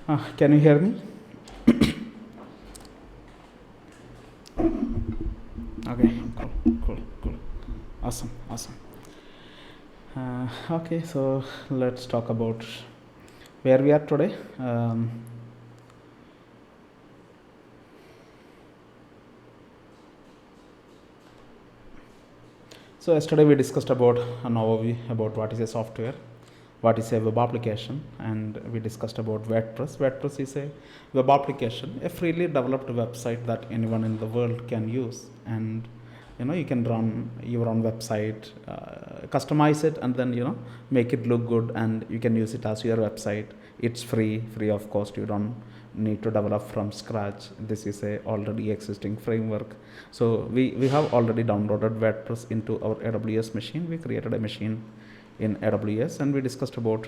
Can you hear me? Okay, cool. Awesome. Okay, so let's talk about where we are today. So yesterday we discussed about an overview about what is a software, what is a web application, and we discussed about WordPress. WordPress is a web application, a freely developed website that anyone in the world can use, and you can run your own website, customize it, and then make it look good, and you can use it as your website. It's free of cost. You don't need to develop from scratch. This is a already existing framework. So we have already downloaded WordPress into our AWS machine. We created a machine in AWS, and we discussed about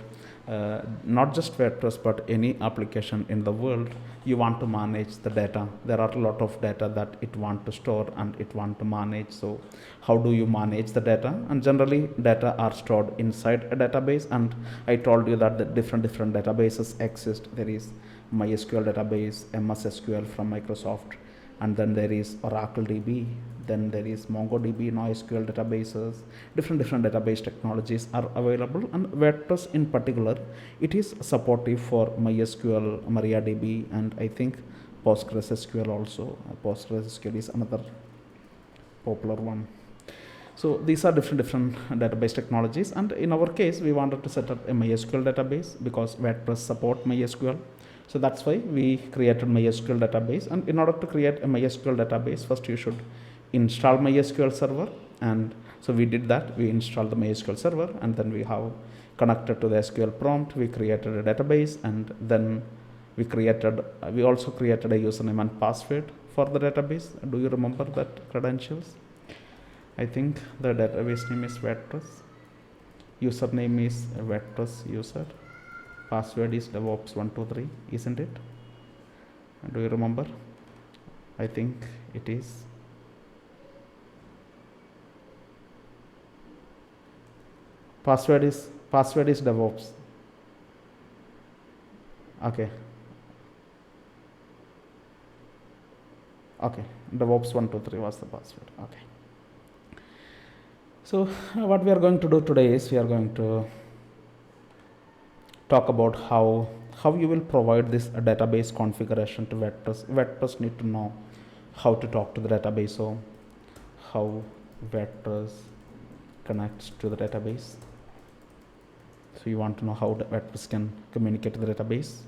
not just WordPress but any application in the world. You want to manage the data. There are a lot of data that it want to store and it want to manage. So how do you manage the data? And generally data are stored inside a database, and I told you that the different databases exist. There is MySQL database, MS SQL from Microsoft, and then there is Oracle DB, then there is MongoDB, NoSQL databases. Different database technologies are available, and WordPress in particular, it is supportive for MySQL, MariaDB, and I think PostgreSQL also. PostgreSQL is another popular one. So these are different database technologies, and in our case we wanted to set up a MySQL database because WordPress support MySQL. So that's why we created MySQL database. And in order to create a MySQL database, first you should install MySQL server. And so we did that. We installed the MySQL server, and then we have connected to the SQL prompt. We created a database, and then we also created a username and password for the database. Do you remember that credentials? I think the database name is WordPress. Username is WordPress user. Password is DevOps123, isn't it? Do you remember? I think it is. Password is DevOps. Okay. DevOps123 was the password. Okay. So what we are going to do today is we are going to talk about how you will provide this database configuration to WordPress. WordPress need to know how to talk to the database. So how WordPress connects to the database. So you want to know how the WordPress can communicate to the database.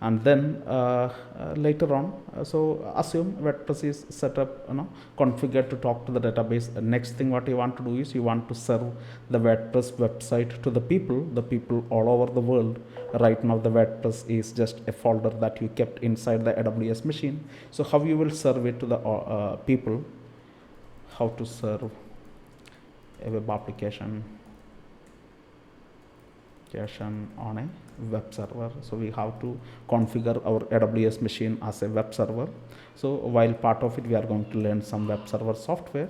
And then later on, so assume WordPress is set up, configured to talk to the database. Next thing what you want to do is you want to serve the WordPress website to the people all over the world. Right now the WordPress is just a folder that you kept inside the AWS machine. So how you will serve it to the people? How to serve a web application on a web server. So we have to configure our AWS machine as a web server. So while part of it we are going to learn some web server software.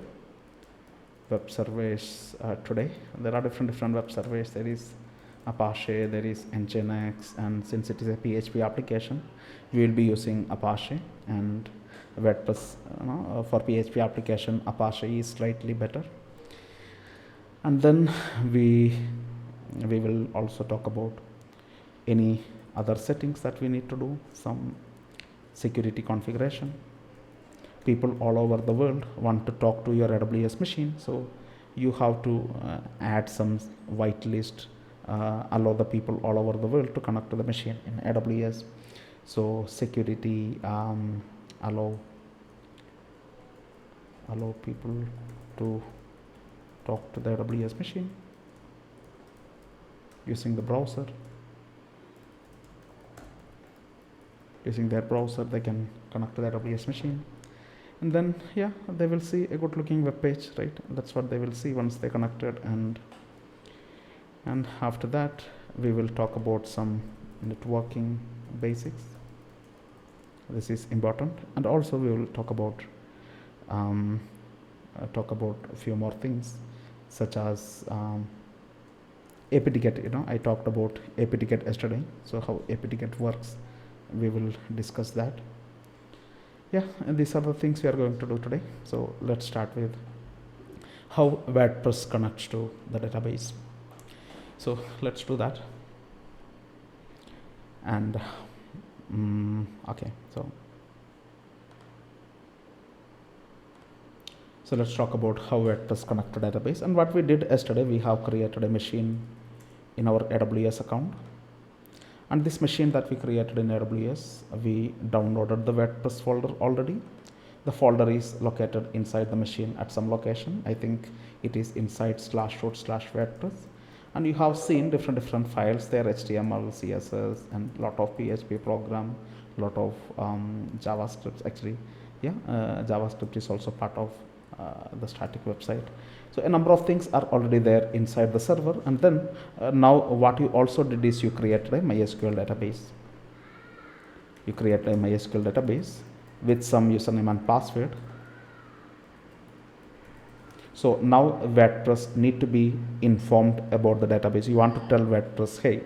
Web servers today there are different web servers. There is Apache, there is Nginx, and since it is a PHP application we will be using Apache. And WordPress for PHP application Apache is slightly better. And then we will also talk about any other settings that we need to do, some security configuration. People all over the world want to talk to your AWS machine, so you have to add some whitelist, allow the people all over the world to connect to the machine in AWS. So security, allow people to talk to the AWS machine using the browser. Using their browser they can connect to the AWS machine, and then they will see a good looking web page, right? That's what they will see once they connected. And after that we will talk about some networking basics. This is important. And also we will talk about a few more things, such as apt-get. I talked about apt-get yesterday. So how apt-get works, we will discuss that. Yeah, and these are the things we are going to do today. So let's start with how WordPress connects to the database. So let's do that. And okay, so let's talk about how WordPress connect to database. And what we did yesterday, we have created a machine in our AWS account. And this machine that we created in AWS, we downloaded the WordPress folder already. The folder is located inside the machine at some location. I think it is inside /root/WordPress. And you have seen different files there, HTML, CSS, and lot of PHP program, lot of JavaScript actually. Yeah, JavaScript is also part of the static website. So a number of things are already there inside the server. And then now what you also did is you created a MySQL database. You create a MySQL database with some username and password. So now WordPress need to be informed about the database. You want to tell WordPress, hey,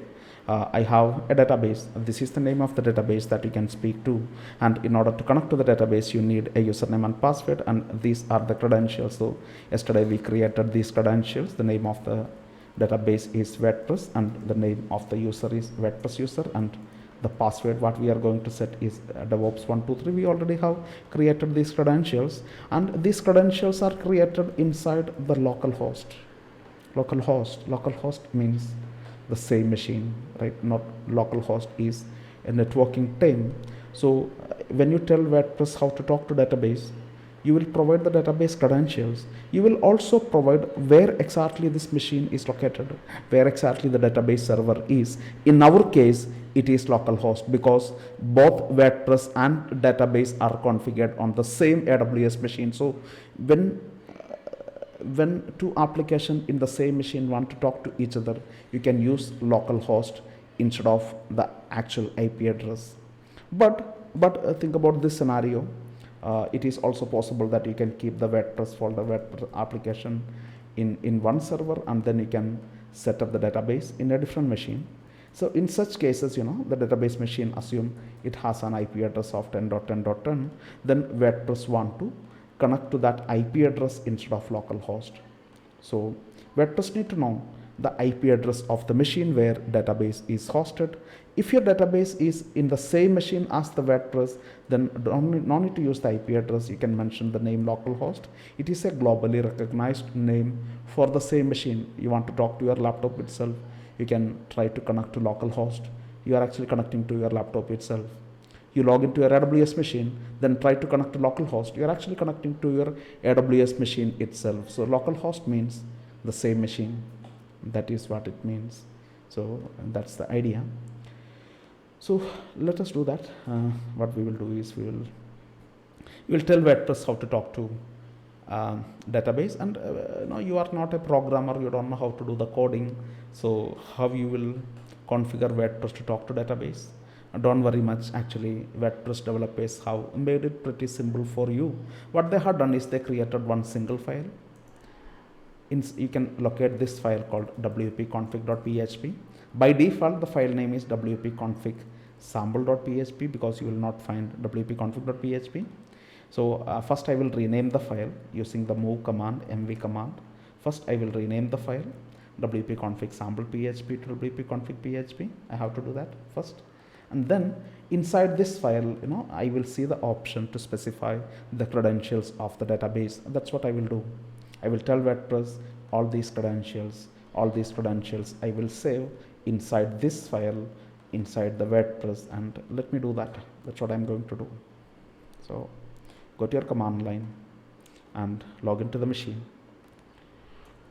I have a database. This is the name of the database that you can speak to. And in order to connect to the database, you need a username and password. And these are the credentials. So yesterday we created these credentials. The name of the database is WordPress and the name of the user is WordPress user, and the password what we are going to set is DevOps123. We already have created these credentials, and these credentials are created inside the localhost. Localhost means the same machine, right? Not localhost is a networking term. So when you tell WordPress how to talk to database, you will provide the database credentials. You will also provide where exactly this machine is located, where exactly the database server is. In our case, it is localhost because both WordPress and database are configured on the same AWS machine. So when two applications in the same machine want to talk to each other, you can use localhost instead of the actual IP address. But think about this scenario. It is also possible that you can keep the WordPress folder, WordPress application in one server, and then you can set up the database in a different machine. So in such cases, the database machine assume it has an IP address of 10.10.10, then WordPress want to connect to that IP address instead of localhost. So WordPress need to know the IP address of the machine where database is hosted. If your database is in the same machine as the WordPress, then no need to use the IP address. You can mention the name localhost. It is a globally recognized name for the same machine. You want to talk to your laptop itself, you can try to connect to localhost. You are actually connecting to your laptop itself. You log into your AWS machine, then try to connect to localhost. You are actually connecting to your AWS machine itself. So localhost means the same machine. That is what it means. So that's the idea. So let us do that. What we will do is we will tell WordPress how to talk to database, and you are not a programmer, you don't know how to do the coding, so how you will configure WordPress to talk to database? Don't worry much. Actually, WordPress developers have made it pretty simple for you. What they have done is they created one single file. You can locate this file called wp-config.php. By default, the file name is wp-config sample.php because you will not find wp-config.php. So first I will rename the file using the move command, mv command. First I will rename the file wp-config sample.php to wp-config.php. I have to do that first. And then inside this file, I will see the option to specify the credentials of the database. That's what I will do. I will tell WordPress all these credentials I will save inside this file, inside the WordPress, and let me do that. That's what I'm going to do. So go to your command line and log into the machine.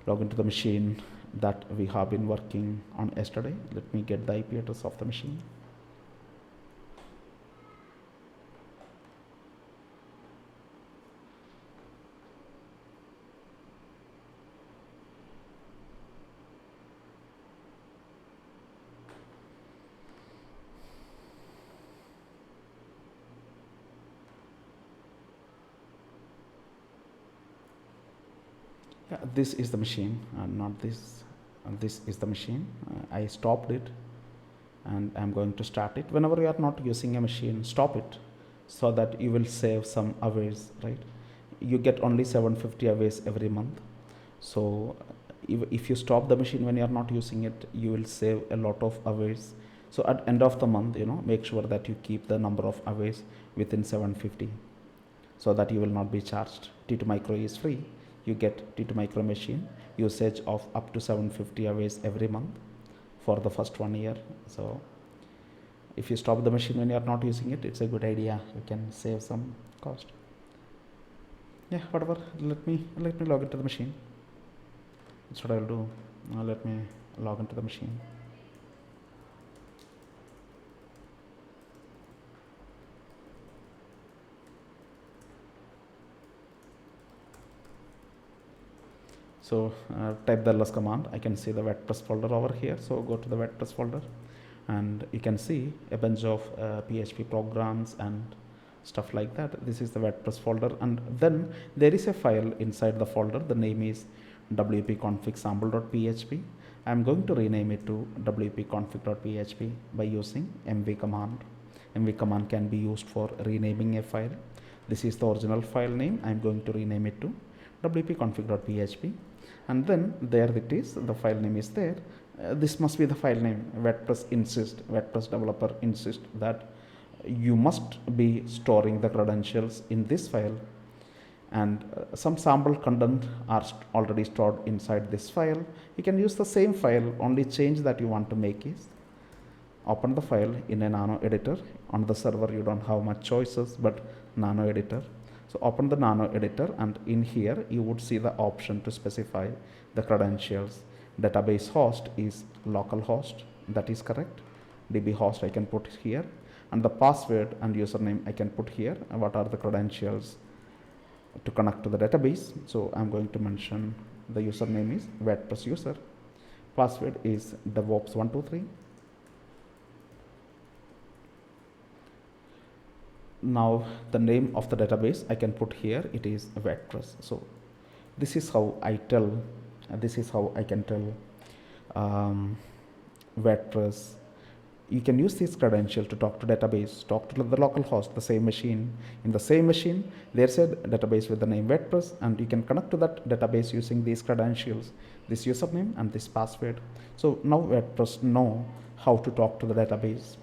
Log into the machine that we have been working on yesterday. Let me get the IP address of the machine. Yeah, this is the machine, not this. This is the machine. I stopped it and I'm going to start it. Whenever you are not using a machine, stop it so that you will save some hours, right? You get only 750 hours every month. So if you stop the machine when you are not using it, you will save a lot of hours. So at end of the month, make sure that you keep the number of hours within 750 so that you will not be charged. T2 Micro is free. You get T2 Micro machine usage of up to 750 hours every month for the first 1 year. So if you stop the machine when you are not using it, it's a good idea. You can save some cost. Yeah, whatever. Let me log into the machine. That's what I'll do. Let me log into the machine. So type the ls command. I can see the WordPress folder over here. So go to the WordPress folder, and you can see a bunch of PHP programs and stuff like that. This is the WordPress folder, and then there is a file inside the folder. The name is wp-config sample.php. I'm going to rename it to wp-config.php by using mv command. Mv command can be used for renaming a file. This is the original file name. I'm going to rename it to wp-config.php, and then there it is. The file name is there. This must be the file name. WordPress developer insist that you must be storing the credentials in this file, and some sample content are already stored inside this file. You can use the same file. Only change that you want to make is open the file in a nano editor. On the server you don't have much choices, but nano editor. So open the nano editor, and in here you would see the option to specify the credentials. Database host is localhost, that is correct. DB host I can put here, and the password and username I can put here. And what are the credentials to connect to the database? So I'm going to mention the username is WordPress user. Password is DevOps123. Now the name of the database I can put here. It is WordPress. So this is how I can tell WordPress. You can use this credential to talk to database, talk to the local host, the same machine. In the same machine, there's a database with the name WordPress, and you can connect to that database using these credentials, this username and this password. So now WordPress know how to talk to the database.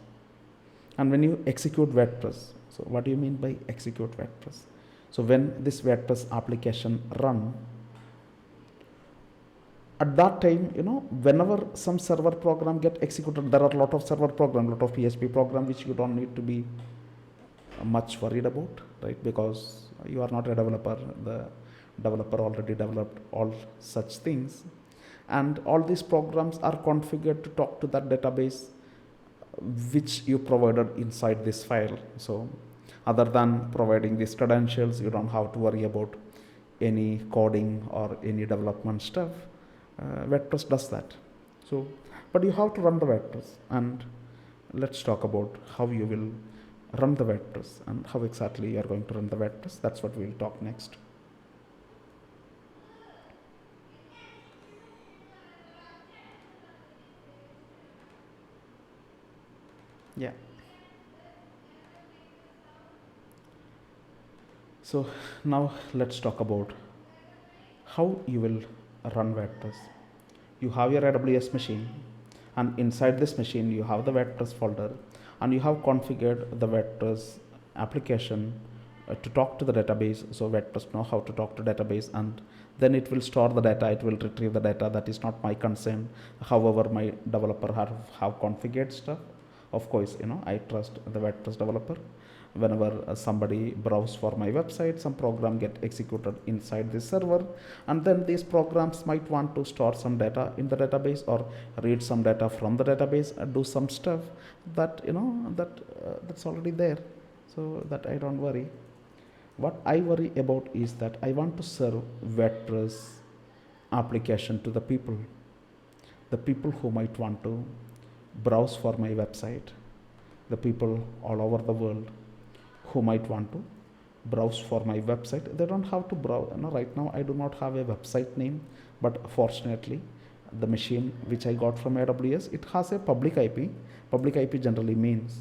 And when you execute WordPress, so what do you mean by execute WordPress? So when this WordPress application run, at that time, whenever some server program get executed, there are a lot of server program, lot of PHP program which you don't need to be much worried about, right? Because you are not a developer. The developer already developed all such things, and all these programs are configured to talk to that database which you provided inside this file. So other than providing these credentials, you don't have to worry about any coding or any development stuff. WordPress does that. So but you have to run the WordPress, and let's talk about how you will run the WordPress and how exactly you are going to run the WordPress. That's what we'll talk next. Yeah. So now let's talk about how you will run WordPress. You have your AWS machine, and inside this machine you have the WordPress folder, and you have configured the WordPress application to talk to the database. So WordPress know how to talk to database, and then it will store the data, it will retrieve the data. That is not my concern. However, my developer have configured stuff. Of course, I trust the WordPress developer. Whenever somebody browse for my website, some program get executed inside this server, and then these programs might want to store some data in the database or read some data from the database and do some stuff that that's already there. So that I don't worry. What I worry about is that I want to serve WordPress application to the people who might want to browse for my website, the people all over the world who might want to browse for my website. They don't have to browse. Right now I do not have a website name, but fortunately the machine which I got from AWS, it has a public IP. Public IP generally means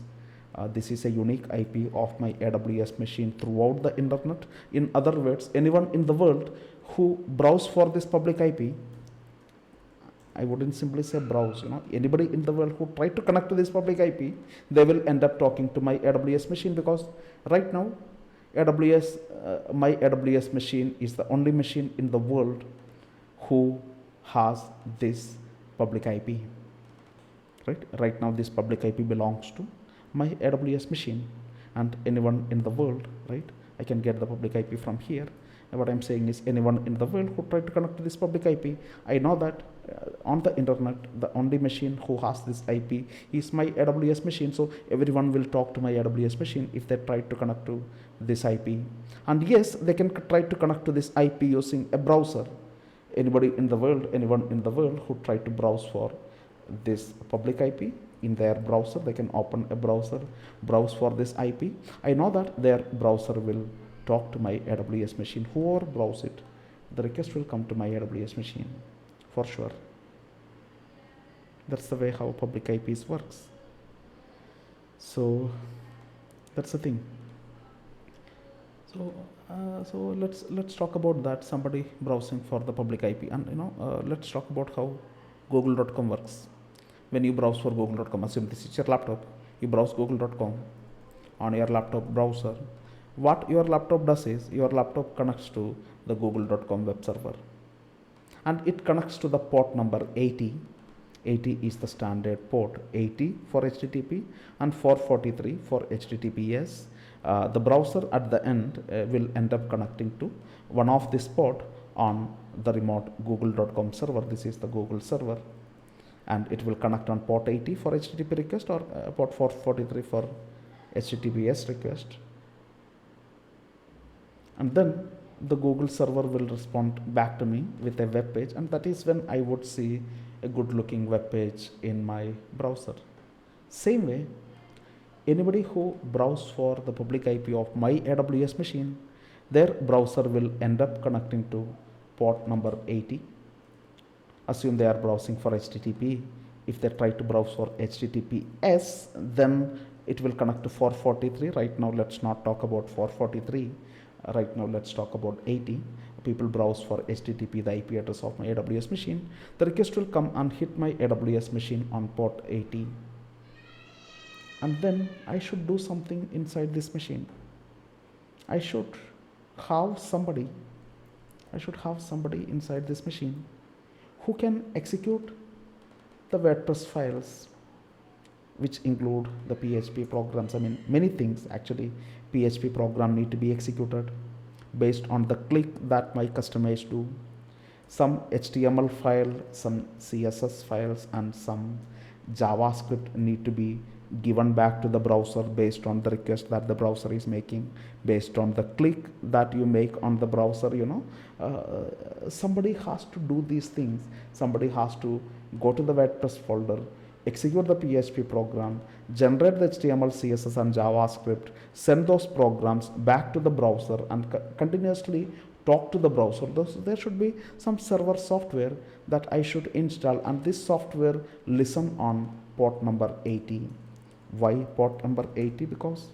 this is a unique IP of my AWS machine throughout the internet. In other words, anyone in the world who browse for this public IP, I wouldn't simply say browse, anybody in the world who try to connect to this public IP, they will end up talking to my AWS machine, because right now my AWS machine is the only machine in the world who has this public IP. Right now this public IP belongs to my AWS machine, and anyone in the world, I can get the public IP from here. And what I'm saying is, anyone in the world who try to connect to this public IP, I know that on the internet the only machine who has this IP is my AWS machine. So everyone will talk to my AWS machine if they try to connect to this IP. And yes, they can try to connect to this IP using a browser. Anyone in the world who try to browse for this public IP in their browser, they can open a browser, browse for this IP. I know that their browser will talk to my AWS machine. Whoever browse it, the request will come to my AWS machine for sure. That's the way how public IPs works. So that's the thing. So let's talk about that, somebody browsing for the public IP. And let's talk about how google.com works. When you browse for google.com, assume this is your laptop, you browse google.com on your laptop browser. What your laptop does is, your laptop connects to the google.com web server, and it connects to the port number 80. 80 is the standard port, 80 for HTTP and 443 for HTTPS. The browser at the end will end up connecting to one of this port on the remote google.com server. This is the Google server, and it will connect on port 80 for HTTP request, or port 443 for HTTPS request. And then the Google server will respond back to me with a web page, and that is when I would see a good looking web page in my browser. Same way, anybody who browse for the public IP of my AWS machine, their browser will end up connecting to port number 80. Assume they are browsing for HTTP. If they try to browse for HTTPS, then it will connect to 443. Right now let's not talk about 443. Right now let's talk about 80. People browse for HTTP, the IP address of my AWS machine. The request will come and hit my AWS machine on port 80. And then I should do something inside this machine. I should have somebody inside this machine who can execute the WordPress files, which include the PHP programs. Many things actually. PHP program need to be executed based on the click that my customers do. Some HTML file, some CSS files, and some JavaScript need to be given back to the browser based on the request that the browser is making, based on the click that you make on the browser. Somebody has to do these things. Somebody has to go to the WordPress folder, execute the PHP program, generate the HTML, CSS, and JavaScript, send those programs back to the browser, and continuously talk to the browser. There should be some server software that I should install, and this software listen on port number 80. Why port number 80? Because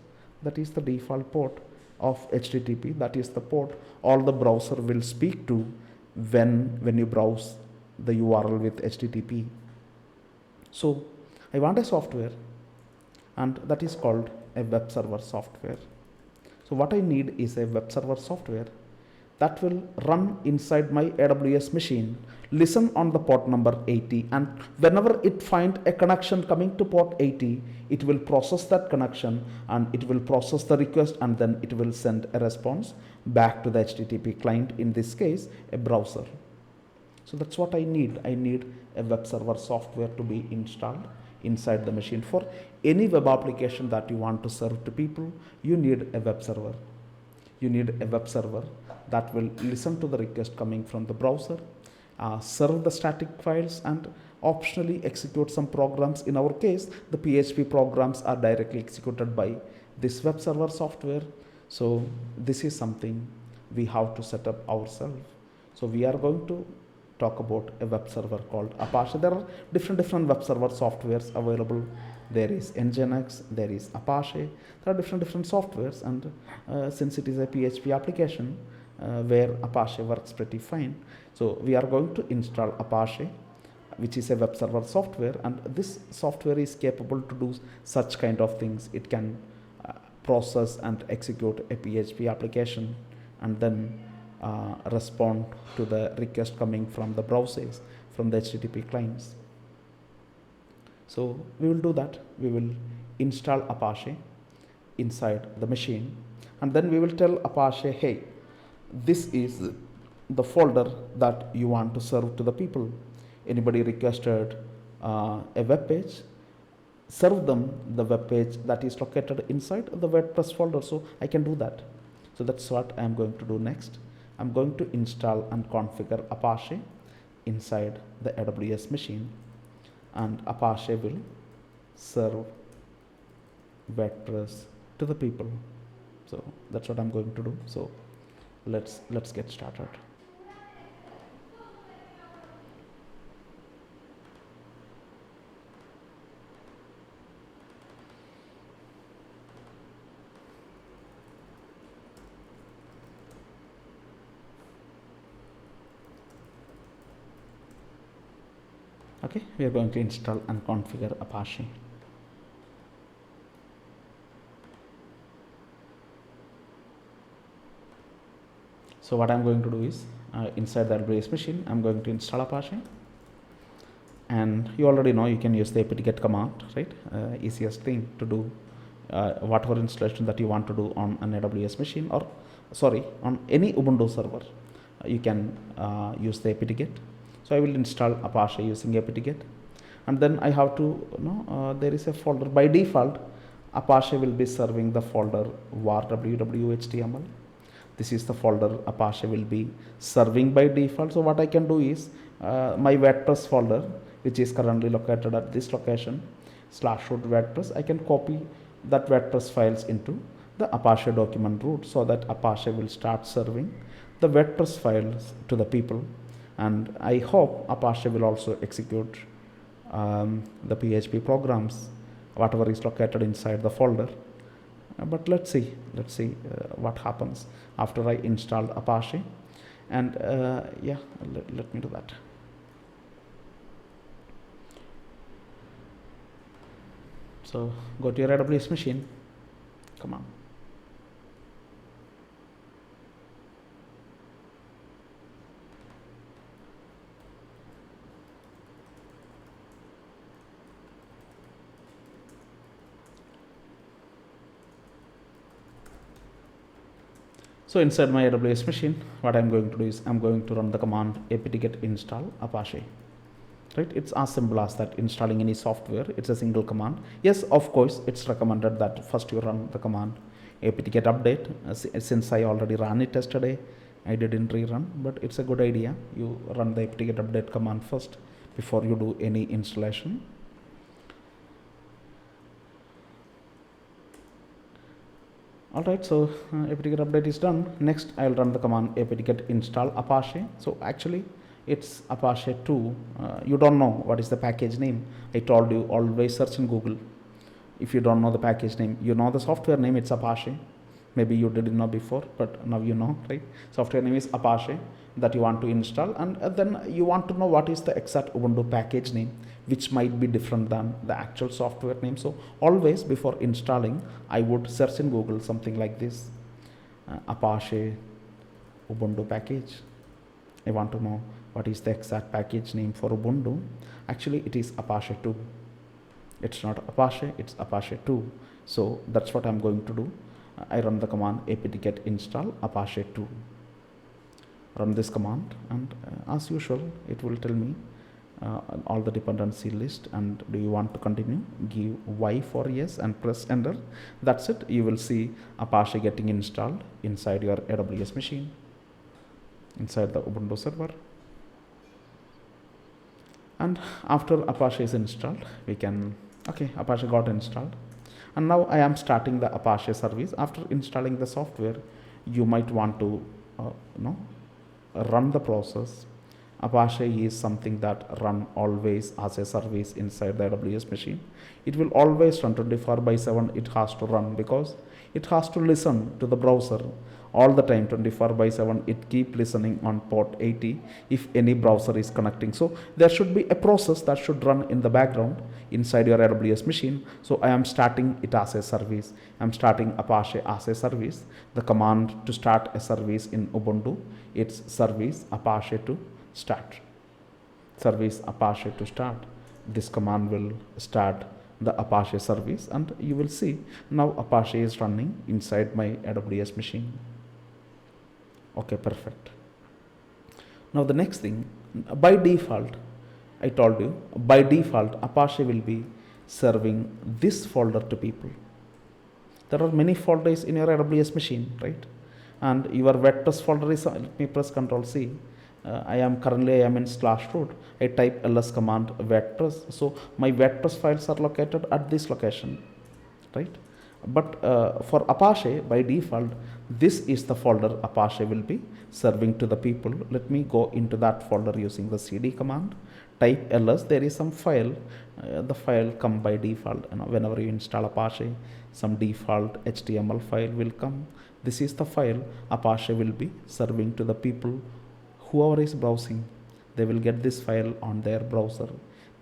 that is the default port of HTTP. That is the port all the browser will speak to when you browse the URL with HTTP. So I want a software, and that is called a web server software. So what I need is a web server software that will run inside my AWS machine, listen on the port number 80, and whenever it find a connection coming to port 80, it will process that connection, and it will process the request, and then it will send a response back to the HTTP client, in this case a browser. So that's what I need. I need a web server software to be installed inside the machine. For any web application that you want to serve to people, you need a web server. You need a web server that will listen to the request coming from the browser, serve the static files, and optionally execute some programs. In our case, the PHP programs are directly executed by this web server software. So this is something we have to set up ourselves. So we are going to talk about a web server called Apache. There are different web server softwares available. There is Nginx, there is Apache. There are different softwares, and since it is a PHP application where Apache works pretty fine, so we are going to install Apache, which is a web server software, and this software is capable to do such kind of things. It can process and execute a PHP application and then respond to the request coming from the browsers, from the HTTP clients. So we will do that. We will install Apache inside the machine, and then we will tell Apache, hey, this is the folder that you want to serve to the people. Anybody requested a web page, serve them the web page that is located inside the WordPress folder. So I can do that. So that's what I am going to do next. I'm going to install and configure Apache inside the AWS machine, and Apache will serve WordPress to the people. So that's what I'm going to do. So let's get started. Okay, we are going to install and configure Apache. So what I'm going to do is inside the AWS machine, I'm going to install Apache. And you already know you can use the apt-get command, right? Easiest thing to do whatever installation that you want to do on an AWS machine, or sorry, on any Ubuntu server, you can use the apt-get. So I will install Apache using apt-get, and then I have to there is a folder. By default, Apache will be serving the folder var www.html. This is the folder Apache will be serving by default. So what I can do is my WordPress folder, which is currently located at this location /root WordPress, I can copy that WordPress files into the Apache document root, so that Apache will start serving the WordPress files to the people. And I hope Apache will also execute the PHP programs, whatever is located inside the folder. But let's see what happens after I install Apache. And yeah, let me do that. So go to your AWS machine. Come on. So inside my AWS machine, what I'm going to do is I'm going to run the command apt-get install Apache. Right? It's as simple as that. Installing any software, it's a single command. Yes, of course, it's recommended that first you run the command apt-get update. Since I already ran it yesterday, I didn't rerun, but it's a good idea. You run the apt-get update command first before you do any installation. Alright, so apt-get update is done. Next, I'll run the command apt-get install Apache. So actually, it's Apache 2. You don't know what is the package name. I told you, always search in Google. If you don't know the package name, you know the software name, it's Apache. Maybe you didn't know before, but now you know, right? Software name is Apache that you want to install, and then you want to know what is the exact Ubuntu package name, which might be different than the actual software name. So always before installing, I would search in Google something like this, Apache Ubuntu package. I want to know what is the exact package name for Ubuntu. Actually, it is Apache 2. It's not Apache, it's Apache 2. So that's what I'm going to do. I run the command apt-get install Apache 2. Run this command, and as usual, it will tell me all the dependency list, and do you want to continue? Give Y for yes and press enter. That's it. You will see Apache getting installed inside your AWS machine, inside the Ubuntu server. And after Apache is installed, we can, okay, Apache got installed. And now I am starting the Apache service. After installing the software, you might want to run the process Apache is something that run always as a service inside the AWS machine. It will always run 24 by 7. It has to run because it has to listen to the browser all the time 24 by 7. It keep listening on port 80 if any browser is connecting. So there should be a process that should run in the background inside your AWS machine. So I am starting it as a service. I'm starting Apache as a service. The command to start a service in Ubuntu, it's service Apache to start. Service Apache to start. This command will start the Apache service, and you will see now Apache is running inside my AWS machine. Okay, perfect. Now the next thing, by default, I told you, by default Apache will be serving this folder to people. There are many folders in your AWS machine, right? And your WordPress folder is, let me press Ctrl C. I am in /root. I type ls command WordPress. So my WordPress files are located at this location, right? But for Apache, by default, this is the folder Apache will be serving to the people. Let me go into that folder using the cd command. Type ls. There is some file. The file come by default. Whenever you install Apache, some default HTML file will come. This is the file Apache will be serving to the people. Whoever is browsing, they will get this file on their browser.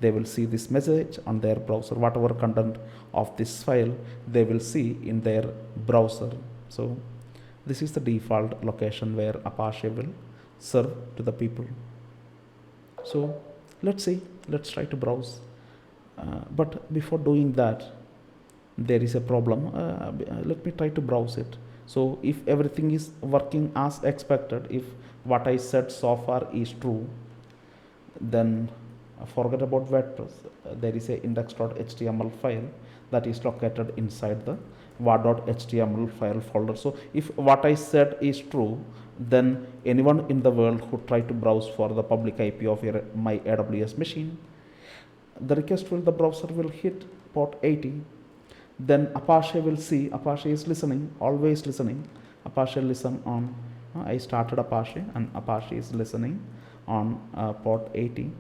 They will see this message on their browser. Whatever content of this file, they will see in their browser. So this is the default location where Apache will serve to the people. So let's see, let's try to browse. But before doing that, there is a problem. Let me try to browse it. So if everything is working as expected, if what I said so far is true, then forget about WordPress. There is a index.html file that is located inside the var.html file folder. So if what I said is true, then anyone in the world who try to browse for the public IP of my AWS machine, the request will, the browser will hit port 80. Then Apache will see, Apache is listening, always listening. Apache listen on, I started Apache and Apache is listening on port 80.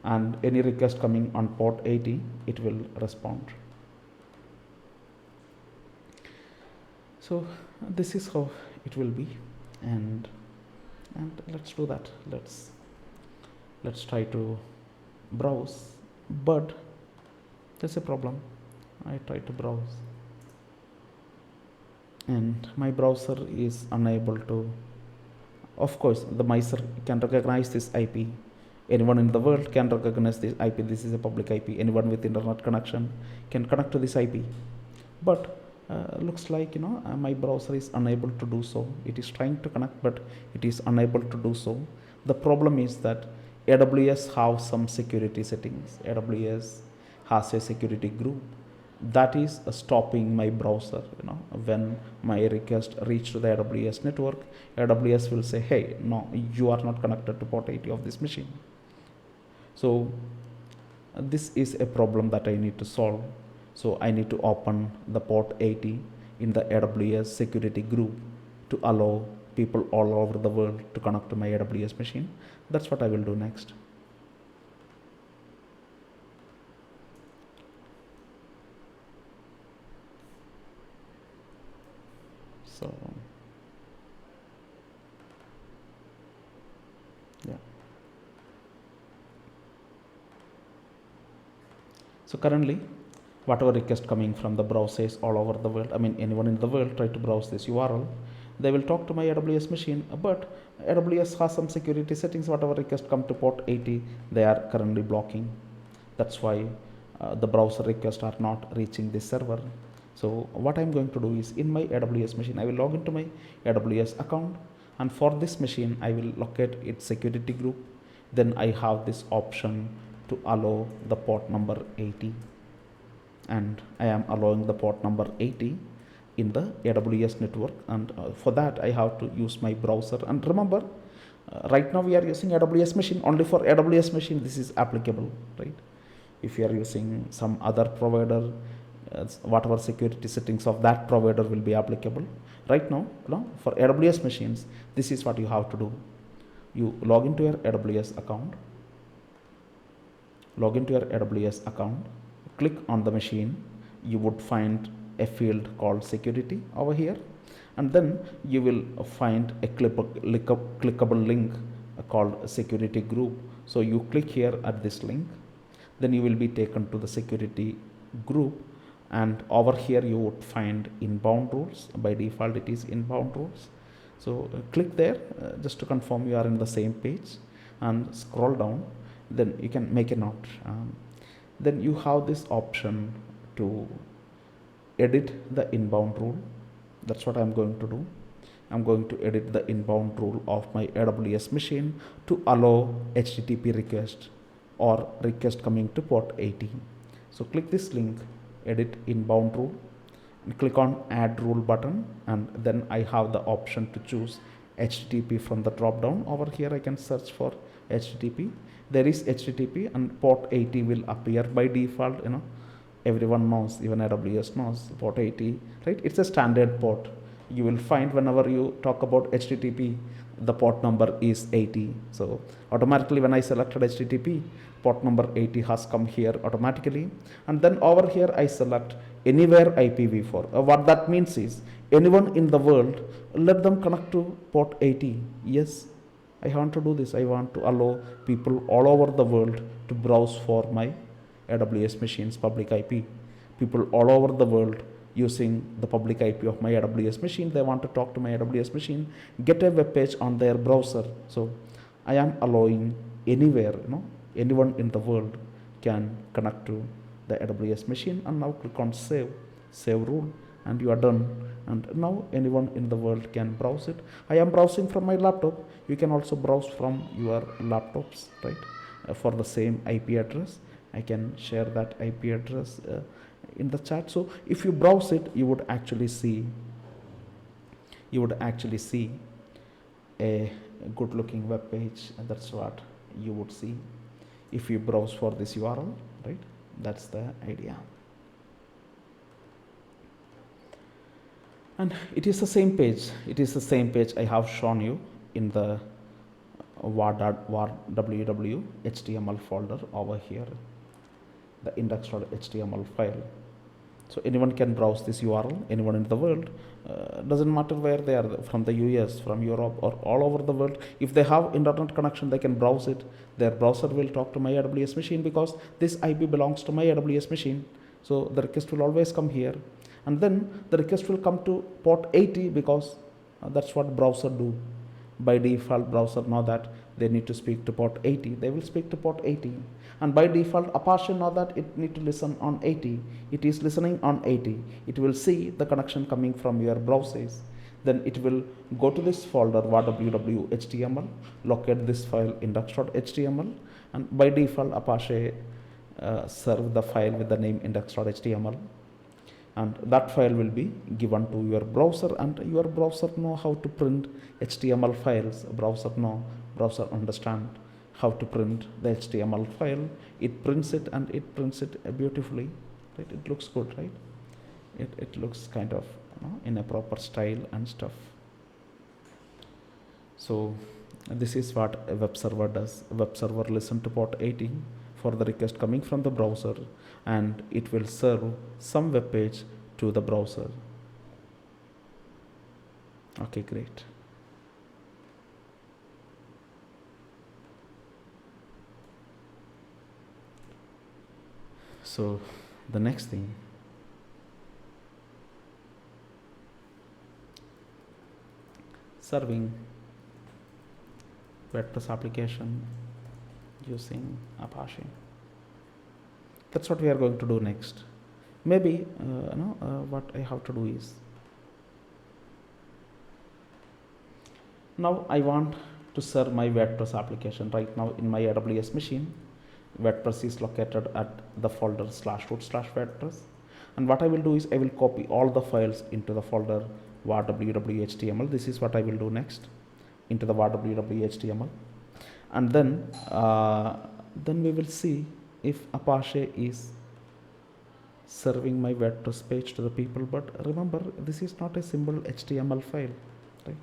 And any request coming on port 80, it will respond. So this is how it will be, and let's do that. Let's try to browse, but there's a problem. I try to browse and my browser is unable to. Of course, the Miser can recognize this IP. Anyone in the world can recognize this IP. This is a public IP. Anyone with internet connection can connect to this IP. But looks like, my browser is unable to do so. It is trying to connect, but it is unable to do so. The problem is that AWS have some security settings. AWS has a security group that is stopping my browser. When my request reach to the AWS network, AWS will say, hey, no, you are not connected to port 80 of this machine. So this is a problem that I need to solve. So I need to open the port 80 in the AWS security group to allow people all over the world to connect to my AWS machine. That's what I will do next. So yeah. So currently, whatever request coming from the browsers all over the world, anyone in the world try to browse this URL, they will talk to my AWS machine, but AWS has some security settings. Whatever request come to port 80, they are currently blocking. That's why the browser requests are not reaching this server. So what I'm going to do is, in my AWS machine, I will log into my AWS account, and for this machine, I will locate its security group. Then I have this option to allow the port number 80, and I am allowing the port number 80 in the AWS network, and for that I have to use my browser. And remember, right now we are using AWS machine. Only for AWS machine this is applicable, right? If you are using some other provider, whatever security settings of that provider will be applicable. Right now, for AWS machines, this is what you have to do. You log into your AWS account, click on the machine. You would find a field called security over here, and then you will find a clickable link called security group. So you click here at this link, then you will be taken to the security group, and over here you would find inbound rules. By default it is inbound rules. So click there just to confirm you are in the same page, and scroll down. Then you can make a note. Then you have this option to edit the inbound rule. That's what I'm going to do. I'm going to edit the inbound rule of my AWS machine to allow HTTP request or request coming to port 80. So click this link, edit inbound rule, and click on add rule button, and then I have the option to choose HTTP from the drop down. Over here I can search for HTTP. There is HTTP, and port 80 will appear by default. Everyone knows, even AWS knows port 80, right? It's a standard port. You will find whenever you talk about HTTP, the port number is 80. So automatically when I selected HTTP, port number 80 has come here automatically. And then over here I select anywhere IPv4. What that means is anyone in the world, let them connect to port 80. Yes, I want to do this. I want to allow people all over the world to browse for my AWS machines public IP. People all over the world using the public IP of my AWS machine, they want to talk to my AWS machine, get a web page on their browser. So I am allowing anywhere, anyone in the world can connect to the AWS machine. And now click on save rule, and you are done. And now anyone in the world can browse it. I am browsing from my laptop. You can also browse from your laptops, right? For the same IP address, I can share that IP address in the chat. So if you browse it, you would actually see a good looking web page, and that's what you would see if you browse for this URL, right? That's the idea. And it is the same page. I have shown you in the var.www HTML folder over here, the index.html file. So anyone can browse this URL, anyone in the world. Doesn't matter where they are, from the US, from Europe, or all over the world. If they have internet connection, they can browse it. Their browser will talk to my AWS machine because this IP belongs to my AWS machine. So the request will always come here. And then the request will come to port 80 because that's what browser do. By default, browser know that they need to speak to port 80. They will speak to port 80. And by default, Apache know that it need to listen on 80. It is listening on 80. It will see the connection coming from your browsers. Then it will go to this folder www.html, locate this file index.html, and by default Apache serve the file with the name index.html, and that file will be given to your browser, and your browser know how to print HTML files. Browser understand how to print the HTML file. It prints it, and it prints it beautifully, right? It looks good, right? It looks kind of in a proper style and stuff. So this is what a web server does. A web server listen to port 80 for the request coming from the browser, and it will serve some web page to the browser. Okay, great. So the next thing, serving WordPress application using Apache. That's what we are going to do next. Maybe what I have to do is, now I want to serve my WordPress application. Right now in my AWS machine, WordPress is located at the folder /root/WordPress, and what I will do is I will copy all the files into the folder var.www.html. This is what I will do next, into the var.www.html, and then we will see if Apache is serving my WordPress page to the people. But remember, this is not a simple HTML file, right?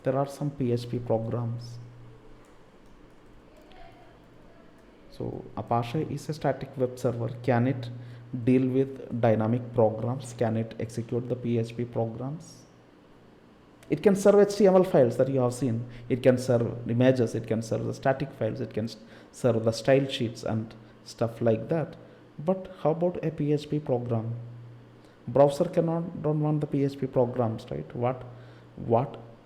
There are some PHP programs. So Apache is a static web server. Can it deal with dynamic programs? Can it execute the PHP programs? It can serve HTML files that you have seen. It can serve images. It can serve the static files. It can serve the style sheets and stuff like that. But how about a PHP program? Browser don't want the PHP programs, right? What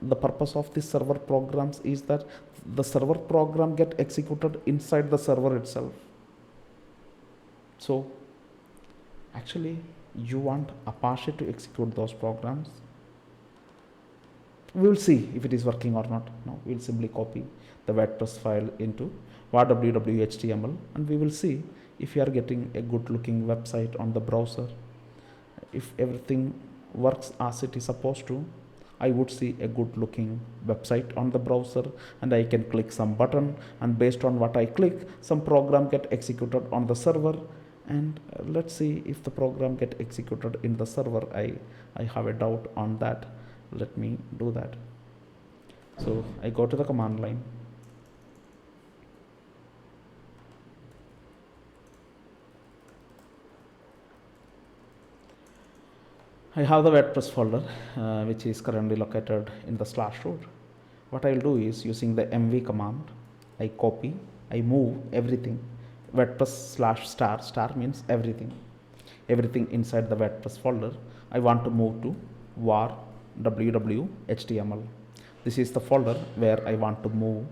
the purpose of this server programs is that the server program get executed inside the server itself. So actually you want Apache to execute those programs. We will see if it is working or not. Now we will simply copy the WordPress file into www.html and we will see if you are getting a good looking website on the browser. If everything works as it is supposed to, I would see a good looking website on the browser and I can click some button, and based on what I click, some program get executed on the server. And let's see if the program get executed in the server. I have a doubt on that. Let me do that. So I go to the command line. I have the WordPress folder which is currently located in the /root. What I will do is, using the mv command, I copy, I move everything. WordPress /star means everything inside the WordPress folder. I want to move to var www.html. This is the folder where I want to move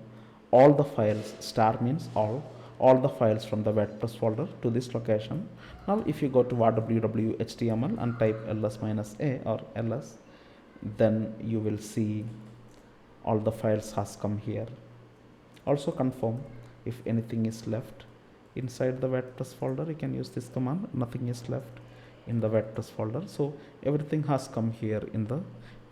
all the files. Star means all the files from the WordPress folder to this location. Now if you go to www.html and type ls-a or ls, then you will see all the files has come here. Also confirm if anything is left inside the WordPress folder. You can use this command. Nothing is left in the WordPress folder, so everything has come here in the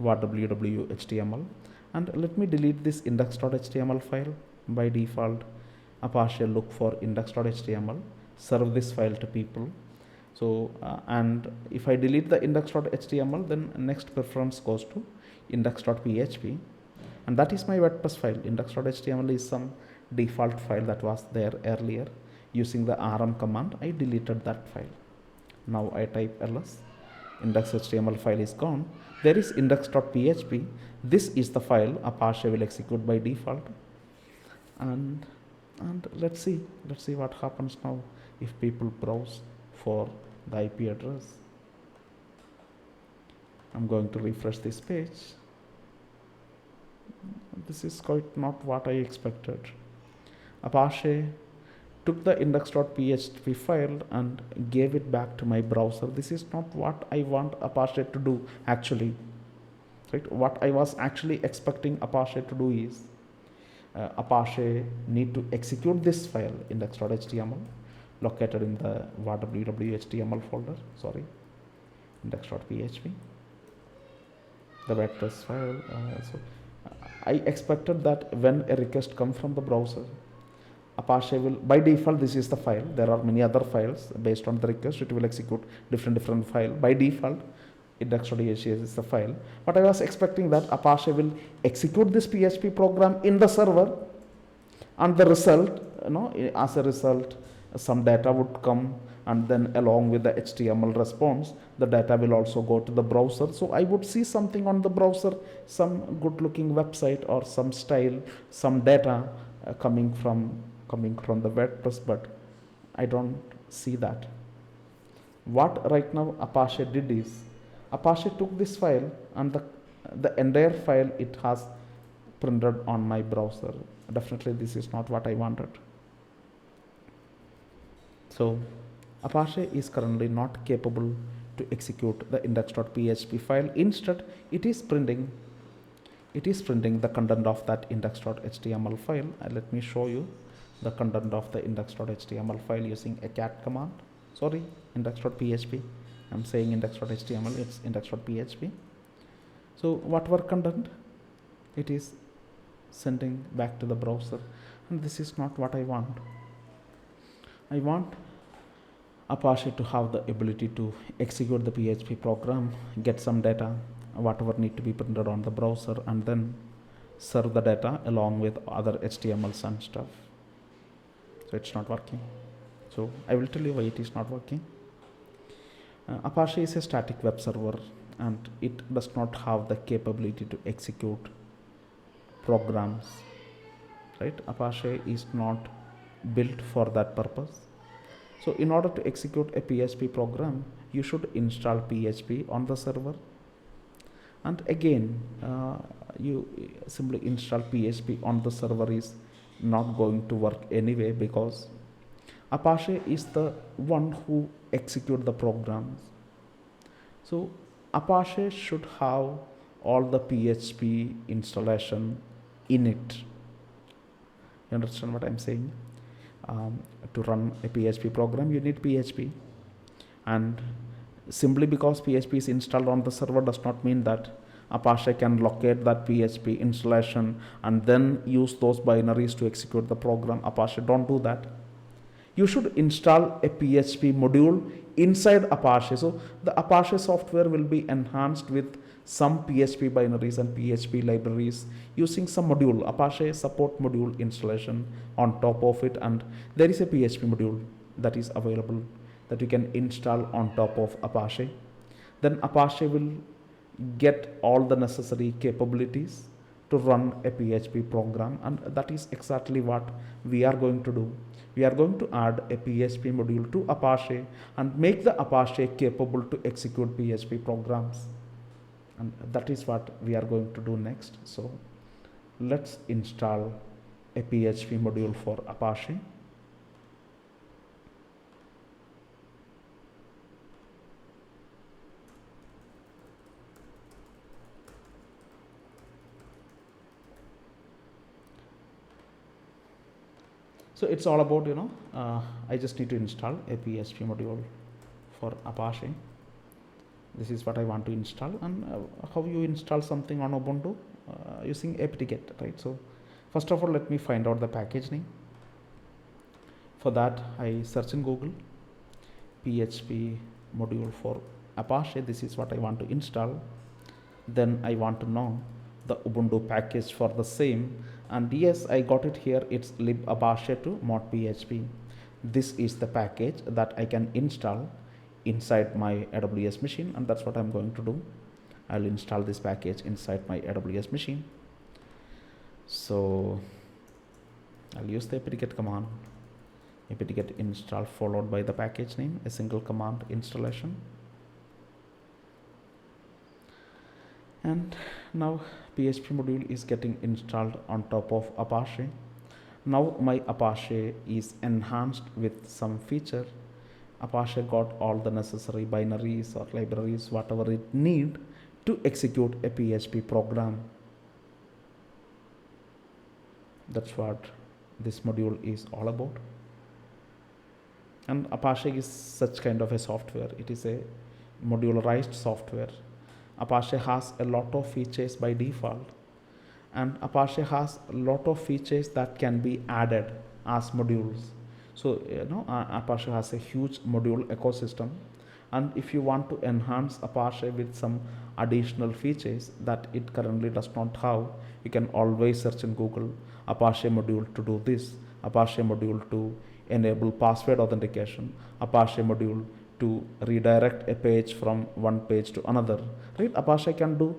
www.html. And let me delete this index.html file. By default, Apache look for index.html, serve this file to people. So and if I delete the index.html, then next preference goes to index.php, and that is my WordPress file. Index.html is some default file that was there earlier. Using the rm command, I deleted that file. Now I type ls, index.html file is gone. There is index.php. This is the file Apache will execute by default. And let's see what happens now if people browse for the IP address. I'm going to refresh this page. This is quite not what I expected. Apache took the index.php file and gave it back to my browser. This is not what I want Apache to do actually, right? What I was actually expecting Apache to do is Apache need to execute this file index.html located in the www.html folder, index.php, the WordPress file. So I expected that when a request comes from the browser, Apache will, by default, this is the file. There are many other files. Based on the request, it will execute different file. By default, index.php is the file. But I was expecting that Apache will execute this PHP program in the server, and the result, as a result, some data would come, and then along with the HTML response, the data will also go to the browser. So I would see something on the browser, some good looking website or some style, some data coming from the WordPress, but I don't see that. What right now Apache did is, Apache took this file and the entire file it has printed on my browser. Definitely this is not what I wanted. So Apache is currently not capable to execute the index.php file. Instead, it is printing the content of that index.html file. Let me show you the content of the index.html file using a cat command. Index.php. I'm saying index.html, it's index.php. So whatever content, it is sending back to the browser, and this is not what I want. I want Apache to have the ability to execute the PHP program, get some data, whatever need to be printed on the browser, and then serve the data along with other HTMLs and stuff. So it's not working. So I will tell you why it is not working. Apache is a static web server and it does not have the capability to execute programs, right? Apache is not built for that purpose. So in order to execute a PHP program, you should install PHP on the server, and again you simply install PHP on the server is not going to work anyway, because Apache is the one who execute the programs. So Apache should have all the PHP installation in it. You understand what I'm saying? To run a PHP program, you need PHP, and simply because PHP is installed on the server does not mean that Apache can locate that PHP installation and then use those binaries to execute the program. Apache don't do that. You should install a PHP module inside Apache. So the Apache software will be enhanced with some PHP binaries and PHP libraries using some module, Apache support module installation on top of it, and there is a PHP module that is available that you can install on top of Apache. Then Apache will get all the necessary capabilities to run a PHP program, and that is exactly what we are going to do. We are going to add a PHP module to Apache and make the Apache capable to execute PHP programs. And that is what we are going to do next. So let's install a PHP module for Apache. So it's all about, I just need to install a PHP module for Apache. This is what I want to install, and how you install something on Ubuntu using apt-get, right? So first of all, let me find out the package name. For that, I search in Google PHP module for Apache. This is what I want to install. Then I want to know the Ubuntu package for the same, and yes, I got it here. It's libapache2 mod.php. This is the package that I can install inside my AWS machine, and that's what I'm going to do. I'll install this package inside my AWS machine. So I'll use the apt-get command, apt-get install followed by the package name, a single command installation. And now PHP module is getting installed on top of Apache. Now my Apache is enhanced with some feature. Apache got all the necessary binaries or libraries, whatever it need to execute a PHP program. That's what this module is all about. And Apache is such kind of a software. It is a modularized software. Apache has a lot of features by default, and Apache has a lot of features that can be added as modules. So Apache has a huge module ecosystem, and if you want to enhance Apache with some additional features that it currently does not have, you can always search in Google Apache module to do this, Apache module to enable password authentication, Apache module to redirect a page from one page to another, right? Apache can do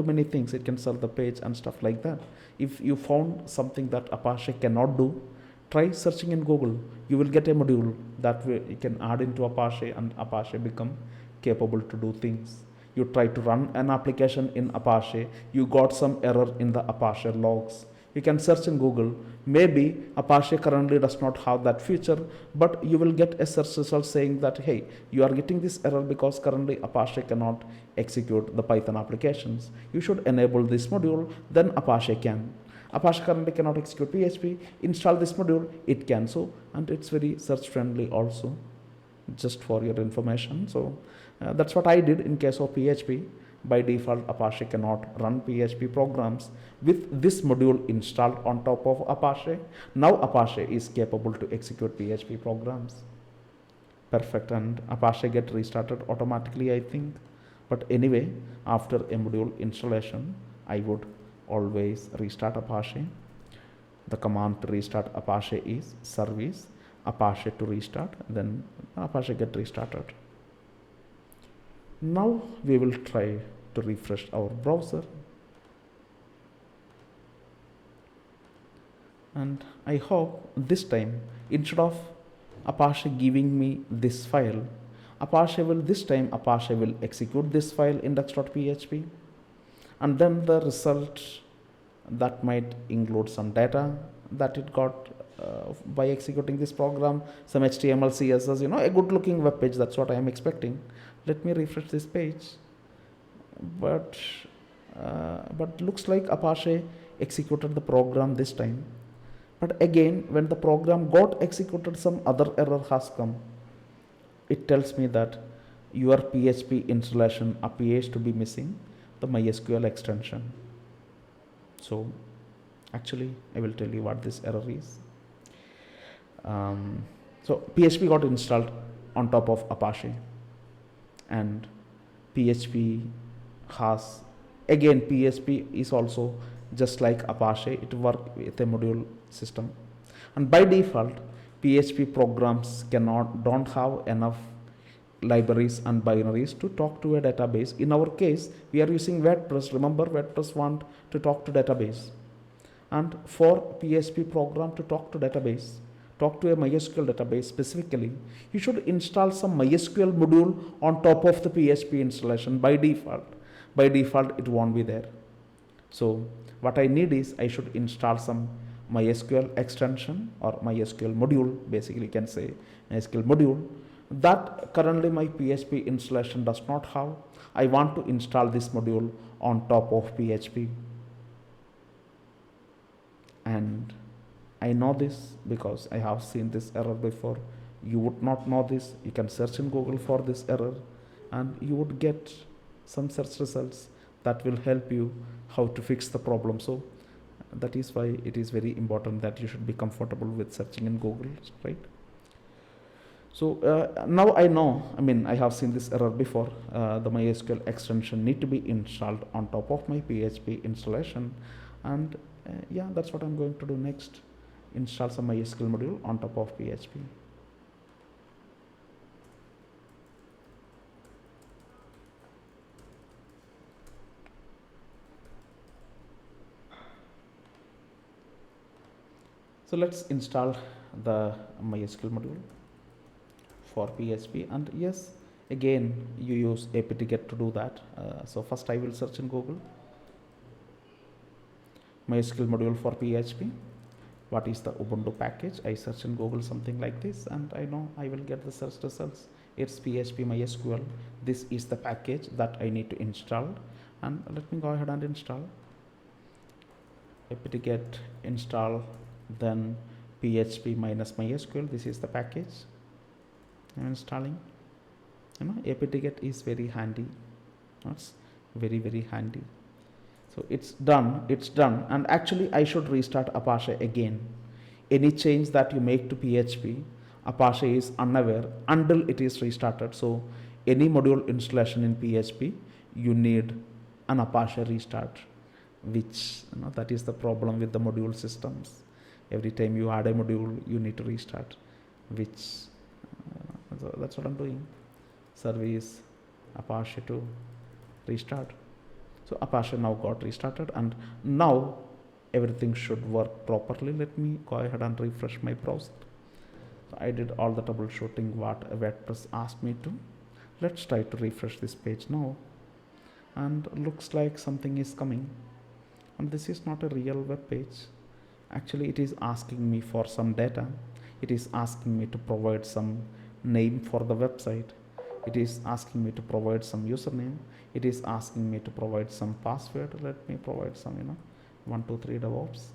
many things. It can serve the page and stuff like that. If you found something that Apache cannot do, try searching in Google. You will get a module that you can add into Apache, and Apache become capable to do things. You try to run an application in Apache, you got some error in the Apache logs. You can search in Google. Maybe Apache currently does not have that feature, but you will get a search result saying that, hey, you are getting this error because currently Apache cannot execute the Python applications. You should enable this module, then Apache can. Apache currently cannot execute PHP. Install this module, it can. So, and it's very search friendly also, just for your information. So that's what I did in case of PHP. By default, Apache cannot run PHP programs. With this module installed on top of Apache, now Apache is capable to execute PHP programs. perfect, and Apache get restarted automatically, I think. But anyway, after a module installation, I would always restart Apache. The command to restart Apache is service Apache to restart, then Apache get restarted. Now we will try to refresh our browser, and I hope this time, instead of Apache giving me this file, Apache will execute this file index.php, and then the result that might include some data that it got by executing this program, some HTML, CSS, a good looking web page. That's what I am expecting. Let me refresh this page, but looks like Apache executed the program this time. But again, when the program got executed, some other error has come. It tells me that your PHP installation appears to be missing the MySQL extension. So actually, I will tell you what this error is. So PHP got installed on top of Apache, and PHP has, again, PHP is also just like Apache, it works with a module system, and by default PHP programs don't have enough libraries and binaries to talk to a database. In our case, we are using WordPress. Remember, WordPress want to talk to database, and for PHP program to talk to a MySQL database specifically, you should install some MySQL module on top of the PHP installation. By default it won't be there. So what I need is, I should install some MySQL extension or MySQL module, basically you can say MySQL module, that currently my PHP installation does not have. I want to install this module on top of PHP, and I know this because I have seen this error before. You would not know this. You can search in Google for this error, and you would get some search results that will help you how to fix the problem. So that is why it is very important that you should be comfortable with searching in Google, right? So now I know, I have seen this error before. The MySQL extension need to be installed on top of my PHP installation, and yeah, that's what I'm going to do next. Install some MySQL module on top of PHP. So let's install the MySQL module for PHP, and yes, again you use apt-get to do that. So first I will search in Google MySQL module for PHP. What is the Ubuntu package? I search in Google something like this, and I know I will get the search results. It's PHP MySQL. This is the package that I need to install, and let me go ahead and install. apt-get install, then PHP minus MySQL. This is the package I'm installing. apt-get is very handy. It's very handy. So it's done, and actually I should restart Apache again. Any change that you make to PHP, Apache is unaware until it is restarted. So any module installation in PHP, you need an Apache restart, which that is the problem with the module systems. Every time you add a module, you need to restart, which so that's what I'm doing. Service Apache to restart. So Apache now got restarted, and now everything should work properly. Let me go ahead and refresh my browser. So I did all the troubleshooting what WordPress asked me to. Let's try to refresh this page now, and looks like something is coming, and this is not a real web page. Actually, it is asking me for some data. It is asking me to provide some name for the website. It is asking me to provide some username. It is asking me to provide some password. Let me provide some 123 DevOps,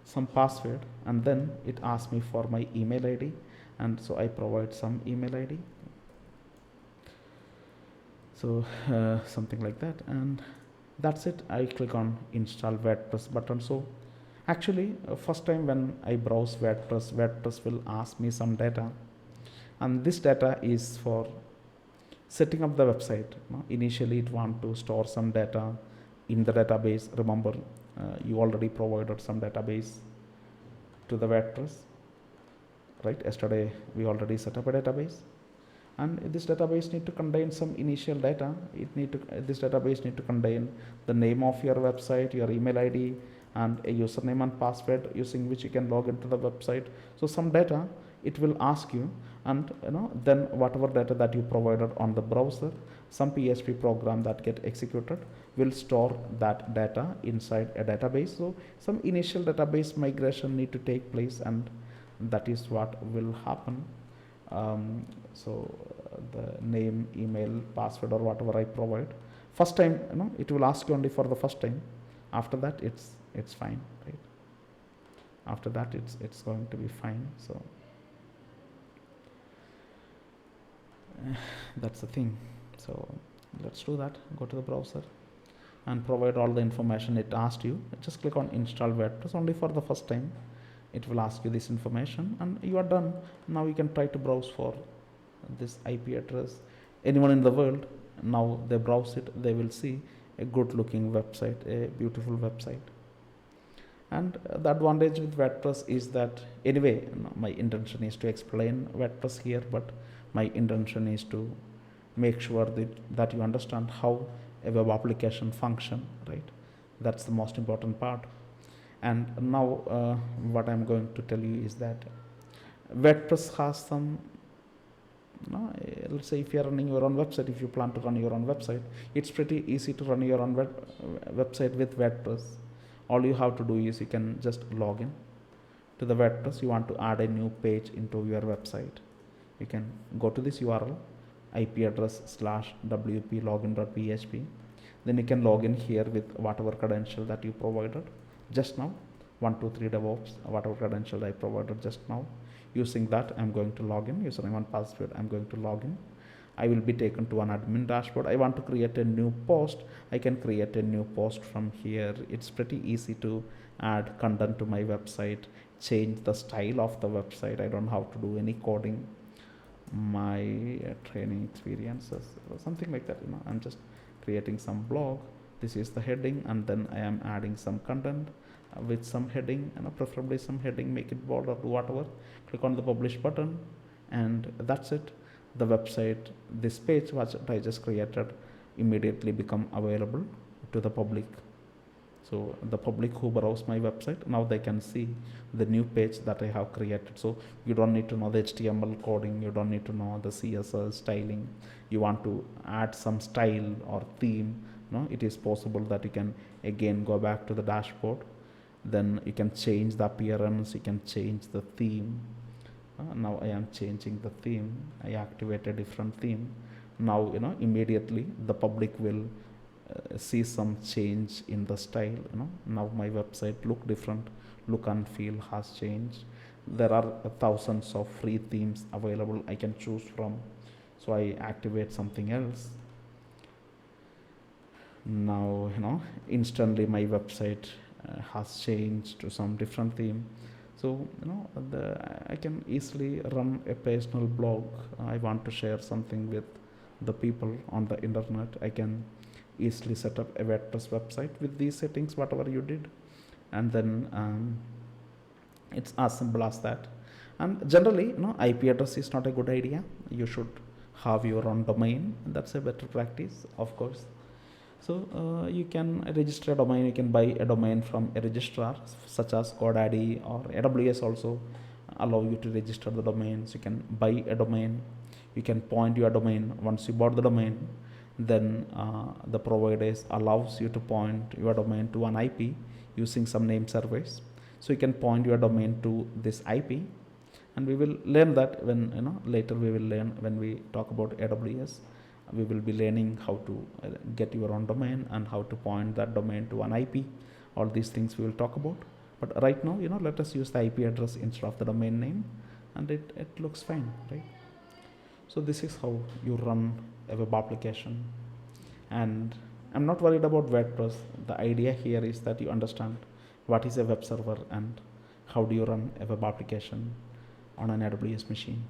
some password, and then it asks me for my email ID, and so I provide some email ID. So something like that, and that's it. I click on install WordPress button. So actually first time when I browse WordPress will ask me some data. and this data is for setting up the website. Initially it want to store some data in the database. Remember, you already provided some database to the WordPress, right? Yesterday we already set up a database, and this database need to contain some initial data. This database need to contain the name of your website, your email ID, and a username and password using which you can log into the website. So some data it will ask you, and then whatever data that you provided on the browser, some PHP program that get executed will store that data inside a database. So some initial database migration need to take place, and that is what will happen. So the name, email, password, or whatever I provide, first time it will ask you only for the first time. After that it's fine, right? After that it's going to be fine. So that's the thing. So let's do that. Go to the browser and provide all the information it asked you. Just click on install WordPress only for the first time. It will ask you this information and you are done. Now you can try to browse for this IP address. Anyone in the world, now they browse it, they will see a good looking website, a beautiful website. And the advantage with WordPress is that, anyway, my intention is to explain WordPress here, but my intention is to make sure that you understand how a web application function, right? That's the most important part. And now what I'm going to tell you is that WordPress has some, let's say if you're running your own website, if you plan to run your own website, it's pretty easy to run your own website with WordPress. All you have to do is you can just log in to the WordPress. You want to add a new page into your website. You can go to this URL, IP address /wp login.php. Then you can log in here with whatever credential that you provided just now, 123 DevOps, whatever credential I provided just now. Using that, I'm going to log in, username and password, I'm going to log in. I will be taken to an admin dashboard. I want to create a new post. I can create a new post from here. It's pretty easy to add content to my website, change the style of the website. I don't have to do any coding. My training experiences, something like that. I'm just creating some blog. This is the heading, and then I am adding some content with some heading, preferably some heading, make it bold or do whatever. Click on the publish button, and that's it. The website, this page which I just created, immediately become available to the public. So the public who browse my website, now they can see the new page that I have created. So you don't need to know the HTML coding, you don't need to know the CSS styling. You want to add some style or theme, it is possible that you can again go back to the dashboard. Then you can change the appearance, you can change the theme. Now I am changing the theme. I activate a different theme. Now immediately the public will see some change in the style. Now my website look different, look and feel has changed. There are thousands of free themes available I can choose from. So I activate something else. Now instantly my website has changed to some different theme. So I can easily run a personal blog. I want to share something with the people on the internet. I can easily set up a WordPress website with these settings, whatever you did, and then it's as simple as that. And generally, IP address is not a good idea. You should have your own domain. That's a better practice, of course. So you can register a domain. You can buy a domain from a registrar such as GoDaddy, or AWS also allow you to register the domains. You can buy a domain. You can point your domain. Once you bought the domain, then the providers allows you to point your domain to an IP using some name service. So you can point your domain to this IP, and we will learn that when later we will learn when we talk about AWS. We will be learning how to get your own domain and how to point that domain to an IP. All these things we will talk about. But right now, let us use the IP address instead of the domain name, and it looks fine, right? So this is how you run a web application. And I'm not worried about WordPress. The idea here is that you understand what is a web server and how do you run a web application on an AWS machine.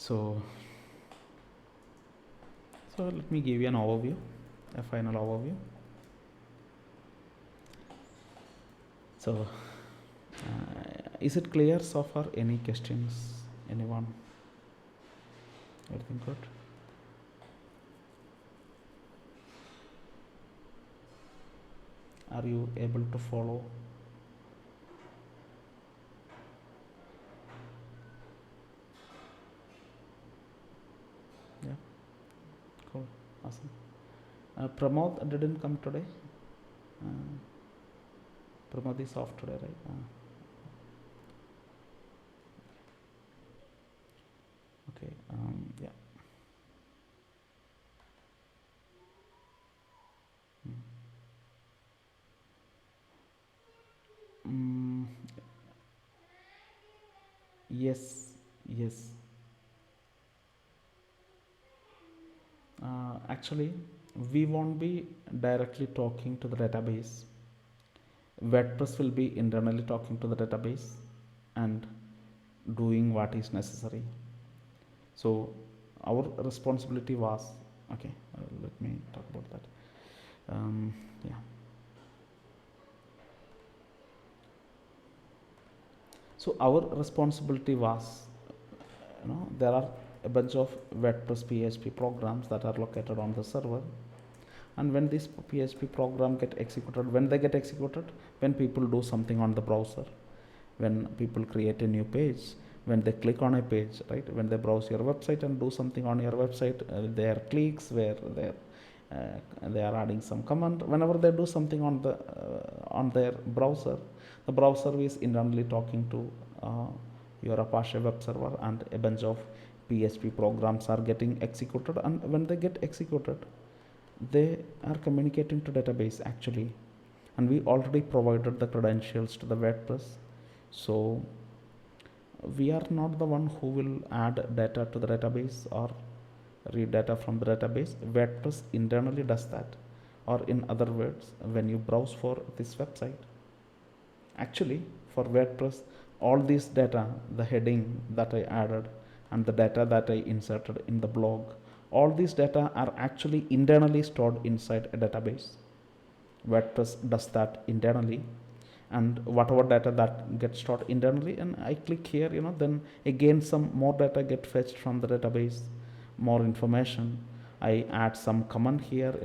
So let me give you an overview, a final overview. So is it clear so far? Any questions? Anyone? Everything good? Are you able to follow? Yeah, cool, awesome. Pramod didn't come today. Pramod is off today, right? Okay, yeah. Mm, yes, yes. Actually, we won't be directly talking to the database. WordPress will be internally talking to the database and doing what is necessary. So our responsibility was, okay, let me talk about that. Yeah. So our responsibility was, there are a bunch of WordPress PHP programs that are located on the server, and when this PHP program get executed, when they get executed, when people do something on the browser, when people create a new page, when they click on a page, right, when they browse your website and do something on your website, their clicks where they are adding some command, whenever they do something on their browser, the browser is internally talking to your Apache web server, and a bunch of PHP programs are getting executed, and when they get executed, they are communicating to database actually, and we already provided the credentials to the WordPress. So we are not the one who will add data to the database or read data from the database. WordPress internally does that. Or in other words, when you browse for this website, actually for WordPress, all this data, the heading that I added and the data that I inserted in the blog, all these data are actually internally stored inside a database. WordPress does that internally, and whatever data that gets stored internally, and I click here, then again some more data get fetched from the database, more information. I add some command here,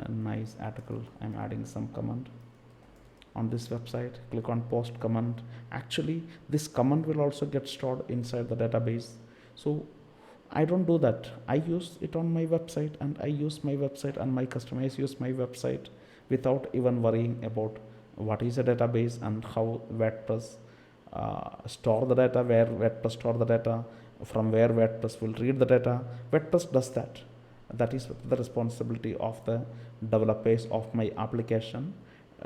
nice article, I'm adding some command on this website, click on post command. Actually this command will also get stored inside the database. So I don't do that. I use it on my website, and I use my website, and my customers use my website without even worrying about what is a database and how WordPress store the data, where WordPress store the data, from where WordPress will read the data. WordPress does that. That is the responsibility of the developers of my application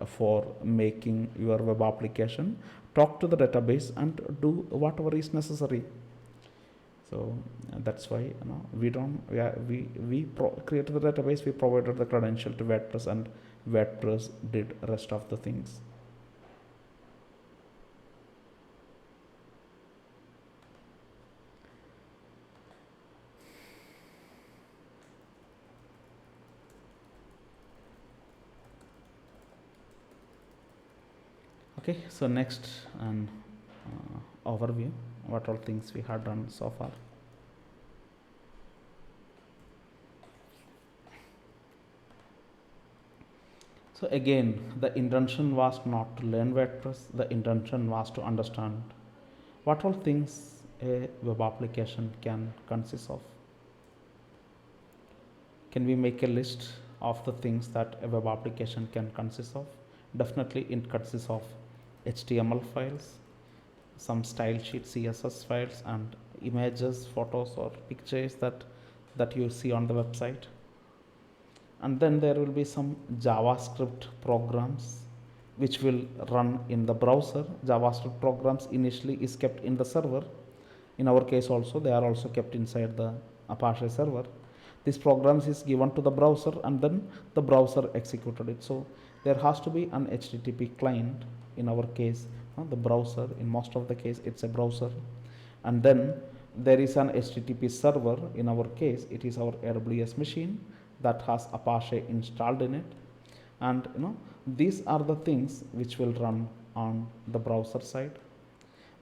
for making your web application talk to the database and do whatever is necessary. So that's why we created the database, we provided the credential to WordPress, and WordPress did rest of the things. Okay, so next an overview, what all things we have done so far. So again, the intention was not to learn WordPress, the intention was to understand what all things a web application can consist of. Can we make a list of the things that a web application can consist of? Definitely it consists of HTML files, some style sheet CSS files, and images, photos or pictures that you see on the website. And then there will be some JavaScript programs which will run in the browser. JavaScript programs initially is kept in the server. In our case also, they are also kept inside the Apache server. This programs is given to the browser, and then the browser executed it. So there has to be an HTTP client. In our case, the browser, in most of the case it's a browser, and then there is an HTTP server. In our case, it is our AWS machine that has Apache installed in it, and these are the things which will run on the browser side,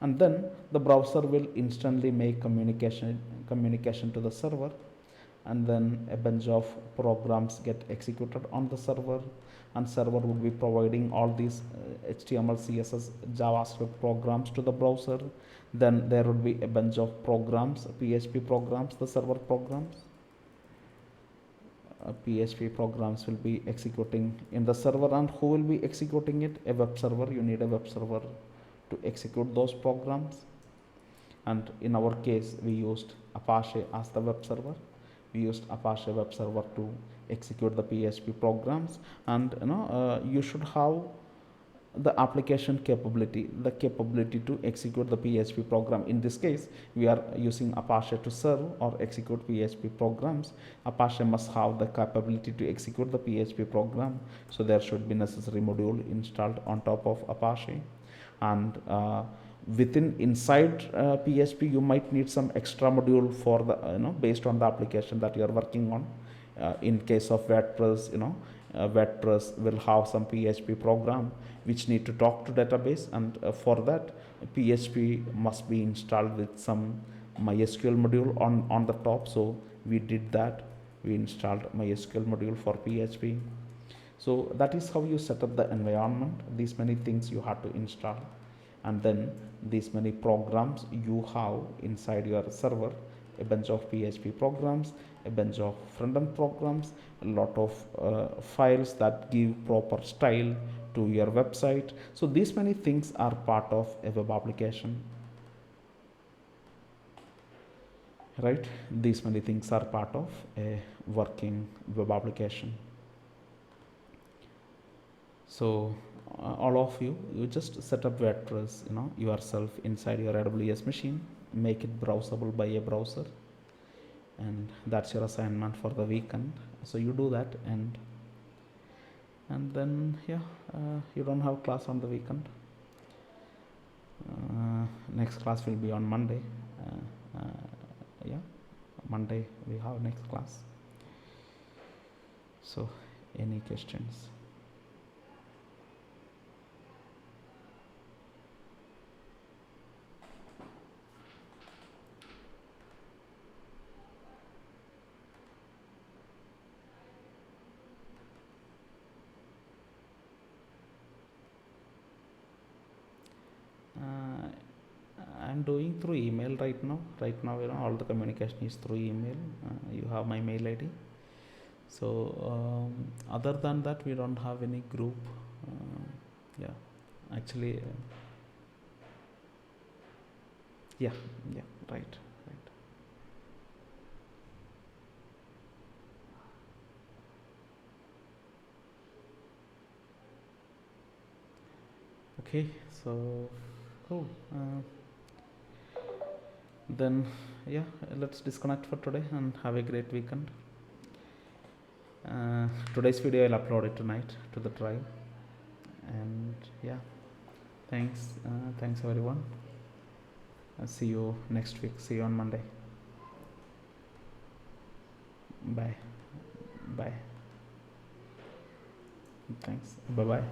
and then the browser will instantly make communication to the server, and then a bunch of programs get executed on the server, and server would be providing all these HTML, CSS, JavaScript programs to the browser. Then there would be a bunch of programs, PHP programs, the server programs. PHP programs will be executing in the server, and who will be executing it? A web server. You need a web server to execute those programs, and in our case we used Apache as the web server. We used Apache web server to execute the PHP programs, and you should have the application capability, the capability to execute the PHP program. In this case, we are using Apache to serve or execute PHP programs. Apache must have the capability to execute the PHP program, so there should be necessary module installed on top of Apache. And inside PHP, you might need some extra module for the based on the application that you are working on. In case of WordPress, WordPress will have some PHP program which need to talk to database, and for that PHP must be installed with some MySQL module on the top. So we did that. We installed MySQL module for PHP. So that is how you set up the environment. These many things you have to install, and then these many programs you have inside your server. A bunch of PHP programs, a bunch of front-end programs, a lot of files that give proper style to your website. So these many things are part of a web application, right? These many things are part of a working web application. So all of you just set up WordPress yourself inside your AWS machine, make it browsable by a browser, and that's your assignment for the weekend. So you do that, and then you don't have class on the weekend. Next class will be on Monday. Monday we have next class. So any questions? I'm doing through email right now. All the communication is through email. You have my mail ID. So other than that, we don't have any group. Actually, right. Okay, so cool. Then let's disconnect for today and have a great weekend. Today's video I'll upload it tonight to the drive, and thanks everyone. I'll see you next week. See you on Monday. Bye. Thanks. Bye bye.